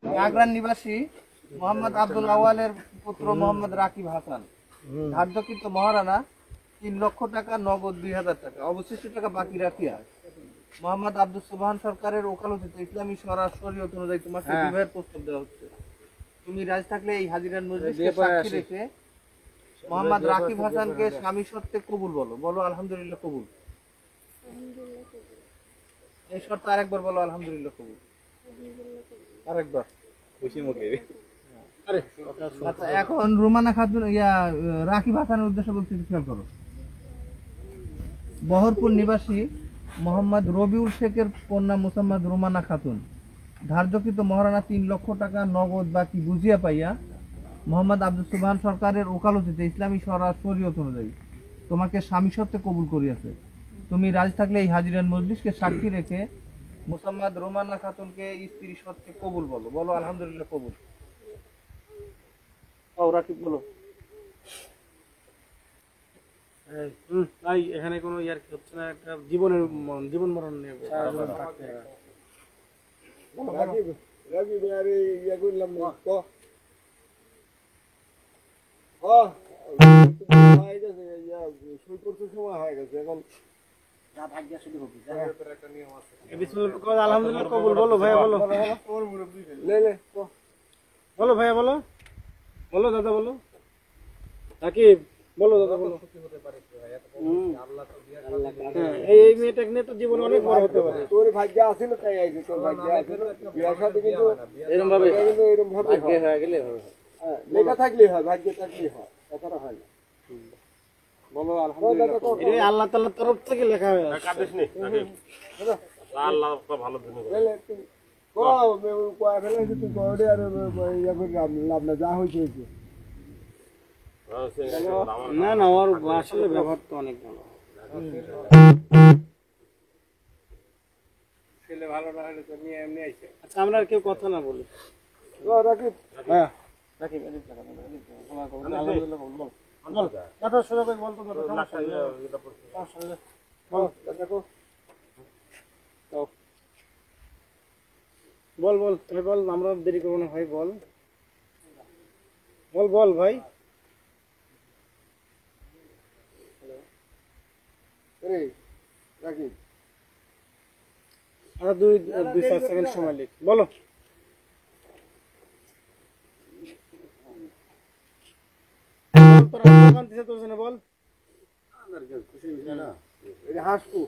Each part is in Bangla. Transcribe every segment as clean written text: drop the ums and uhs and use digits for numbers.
আগ্রার নিবাসী মোহাম্মদ আব্দুল আওয়ালের পুত্র মোহাম্মদ রাকিব হাসান ধার্যকৃত মহারানা 3 লক্ষ টাকা নগদ 2000 টাকা অবশিষ্ট টাকা বাকি রাখিয়া মোহাম্মদ আব্দুল সুবহান সরকারের ওকালতিতে ইসলামী শরীয়ত অনুযায়ী তোমাকে বিবাহের প্রস্তাব দেওয়া হচ্ছে। তুমি রাজি থাকলে এই হাজিরার মজলিসকে সাক্ষী রেখে মোহাম্মদ রাকিব হাসানকে স্বামী সত্ত্বে কবুল বলো। বলো আলহামদুলিল্লাহ কবুল। এই শর্ত আরেকবার বলো আলহামদুলিল্লাহ কবুল। আরেকবার খুশি মুখে। আচ্ছা এখন রুমানা খাতুন রাকিব হাসানের উদ্দেশ্যে বলতে খেয়াল করো। বহরপুর নিবাসী মোহাম্মদ রবিউল শেখের কন্যা মুসাম্মদ রুমানা খাতুন ধার্যকৃত মহারানা 3 লক্ষ টাকা নগদ বাকি বুঝিয়া পাইয়া মোহাম্মদ আব্দুল সুবহান সরকারের ওকালতিতে ইসলামী শরীয়ত অনুযায়ী তোমাকে স্বামী সত্ত্বে কবুল করিয়াছে। তুমি রাজি থাকলে এই হাজিরান মজলিসকে সাক্ষী রেখে মুসাম্মদ রুমানা খাতুনকে স্ত্রী সত্ত্বে কবুল বলো। বলো আলহামদুলিল্লাহ কবুল। রাকিব বলো। এখানে কোনো ইয়ার কি হচ্ছে না, একটা জীবন মরণ নিয়ে আলহামদুলিল্লাহ কবুল বলো ভাইয়া বলো। বলো ভাইয়া বলো। বলো দাদা বলো। রাকিব বলো দাদা বলো। এই মেয়েটা নিয়ে তো জীবন অনেক বড় হতে পারে। তোর ভাগ্য আছে না তাই আইছে, তোর ভাগ্য আছে না বিয়ার সাথে কিন্তু এরকম ভাবে ভাগ্য হয়ে গেলে হবে। হ্যাঁ লেখা থাকলেই হয়, ভাগ্য থাকলেই হয়, কথাটা হয় না। বলো আলহামদুলিল্লাহ। এটা আল্লাহ তাআলার তরফ থেকে লেখা হয়ে আছে। কাটিস নি আল্লাহ তো ভালো দিন করে কয়া ফেলেছে তুই করে আর লাভ না, যা হয়েছে না না, ওর আসলে ব্যবহার তো অনেক ভালো। ছেলে ভালো না হলে তো নিয়ে এমনি আইছে। আচ্ছা আমরা আর কেউ কথা না বলি। রাকিব হ্যাঁ রাকিব আলহামদুলিল্লাহ বল। কথা শুরু করে বল তো দেখো বল বল তুই বল, আমরা দেরি করবো না ভাই, বল বল বল ভাই। রাকিব আর 2-4 সেকেন্ড সময় লিখ, বলো। বল হাসপু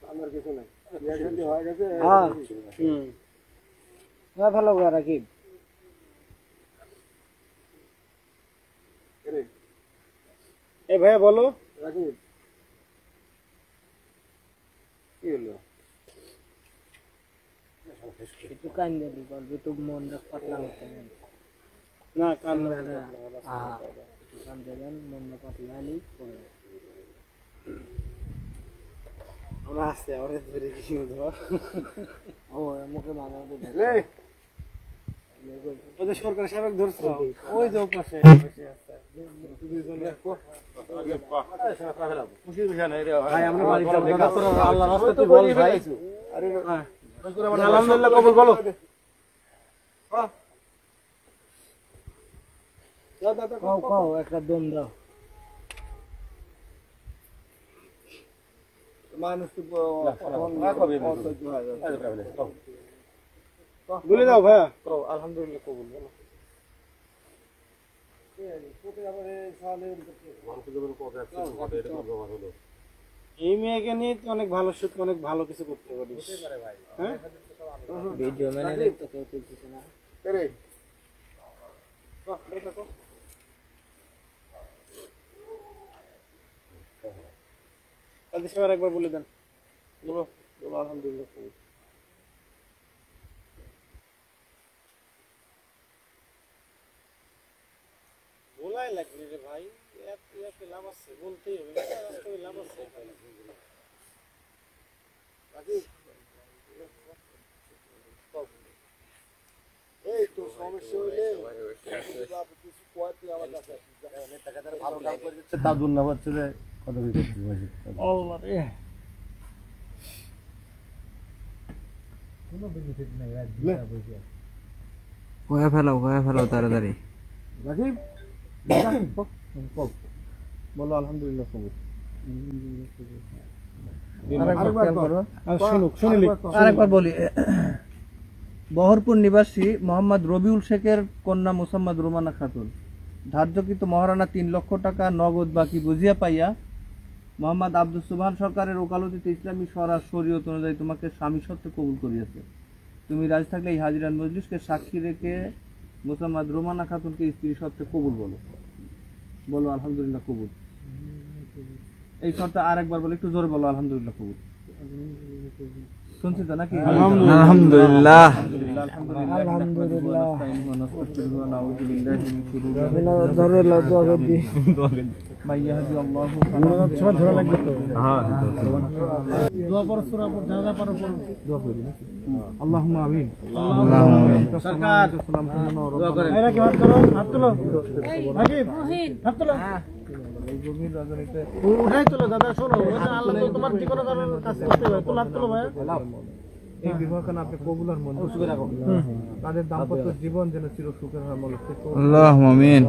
আমার কিছু নাই, হয়ে গেছে। হ্যাঁ ভালো রাকিব। এই ভাইয়া বলো। রাকিব কি হলো? একটু কান্দে দি বলবি তো মন রাখ পাতলা হচ্ছে না কান্না কান্দে দেন মন পাতলা হলেই পড়ে। আমরা আসছে আমরা ধরে কি ধর ও মুখে বানাতে দে। ওদের সরকার সাবেক ধরছে ওই যে পাশে বসে আছে। ভাই আমরা বাড়ি যাব, আল্লাহর রাস্তায় তুই বল ভাই। আরে আলহামদুলিল্লাহ কবুল বলো। কও একটা দম দাও। মানুষ বলে দাও ভাইয়া। আলহামদুলিল্লাহ কবুল বলো। এই মেয়েকে নিয়ে তো অনেক ভালো সুখ, অনেক ভালো কিছু করতে পারিস। হ্যাঁ ভিডিও মানে দেখতে কেউ তুলতেছে না। একবার বলে দেন। বলো বলো আলহামদুলিল্লাহ কবুল। বলাই লাগবে রে ভাই, লাভ আছে বলতেই হবে, লাভ আছে। এই তো সমস্যা হইলে কিছু কয় তুই আমার কাছে ভালো কাজ করে দিচ্ছে, তার জন্য হচ্ছে যে কত কি করছিস কোনো বেনিফিট নাই। কয়া ফেলাও তাড়াতাড়ি। রাকিব বলো আলহামদুলিল্লাহ কবুল। আরেকবার বলি, বহরপুর নিবাসী মোহাম্মদ রবিউল শেখের কন্যা মোসাম্মদ রোমানা খাতুন ধার্যকৃত মহারানা 3 লক্ষ টাকা নগদ বাকি বুঝিয়া পাইয়া মোহাম্মদ আব্দুল সুবহান সরকারের ওকালতিতে ইসলামী শরীয়ত অনুযায়ী তোমাকে স্বামী সত্ত্বে কবুল করিয়াছে। তুমি রাজি থাকলে এই হাজিরান মজলিসকে সাক্ষী রেখে মোসাম্মদ রোমানা খাতুনকে স্ত্রী সত্ত্বে কবুল বলো। বলো আলহামদুলিল্লাহ কবুল। এই শর্তে আরেকবার বলো, একটু জোরে বলো আলহামদুলিল্লাহ কবুল। শুনছি তো নাকি? আলহামদুলিল্লাহ। আল্লাহুম্মা আমিন। সরকার দোয়া করেন। এরা কি হাত করো, হাত তুলো। রাকিব হাত তুলো। এই গভীর রজনীতে উঠাই তুলো দাদা, শোনো আল্লাহ তো তোমার যে কোনো কাজ করতে হবে। তুলো, হাত তুলো ভাই। এই বিবাহখানে আপনি কবুল আর মঞ্জুর করে রাখুন। তাদের দাম্পত্য জীবন যেন চির সুখের হয় বলে আল্লাহুম্মা আমিন।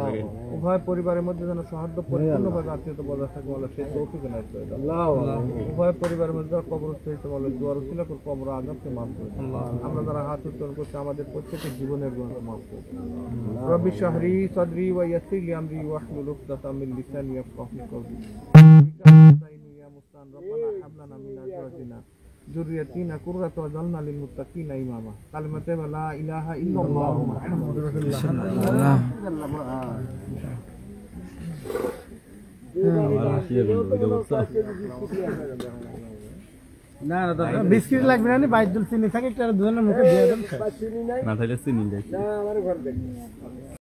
উভয় পরিবারের মধ্যে যেন সৌহার্দ্য পরিপূর্ণভাবে আত্মীয়তা বজায় থাকে বলে সেই তৌফিক এনায়েত করে দাও। উভয় পরিবারের মধ্যে কবরস্থ হইতে বলে দুয়ার উসিলা করে কবর আযাবকে মাফ করে দাও। আমরা যারা হাত উত্তোলন করছি আমাদের প্রত্যেকের জীবনের গুনাহ মাফ করে দাও। রব্বি শহরি সদরি ওয়া ইয়াসসির লি আমরি ওয়াহলুল উকদাতাম মিন লিসানি ইয়াফকাহু কওলি। ইয়া মুস্তান রব্বানা হাব লানা মিন আজওয়াজিনা যুররিয়াতিনা কুররাতা ওয়াজআলনা লিল মুত্তাকিনা ইমামা। কালিমাতে লা ইলাহা ইল্লাল্লাহু মুহাম্মাদুর রাসূলুল্লাহ। না বিস্কিট লাগবে না, বাইদুল চিনি থাকে একটা দুজনের মুখে দিয়ে দেন। না আমার ঘর দেখি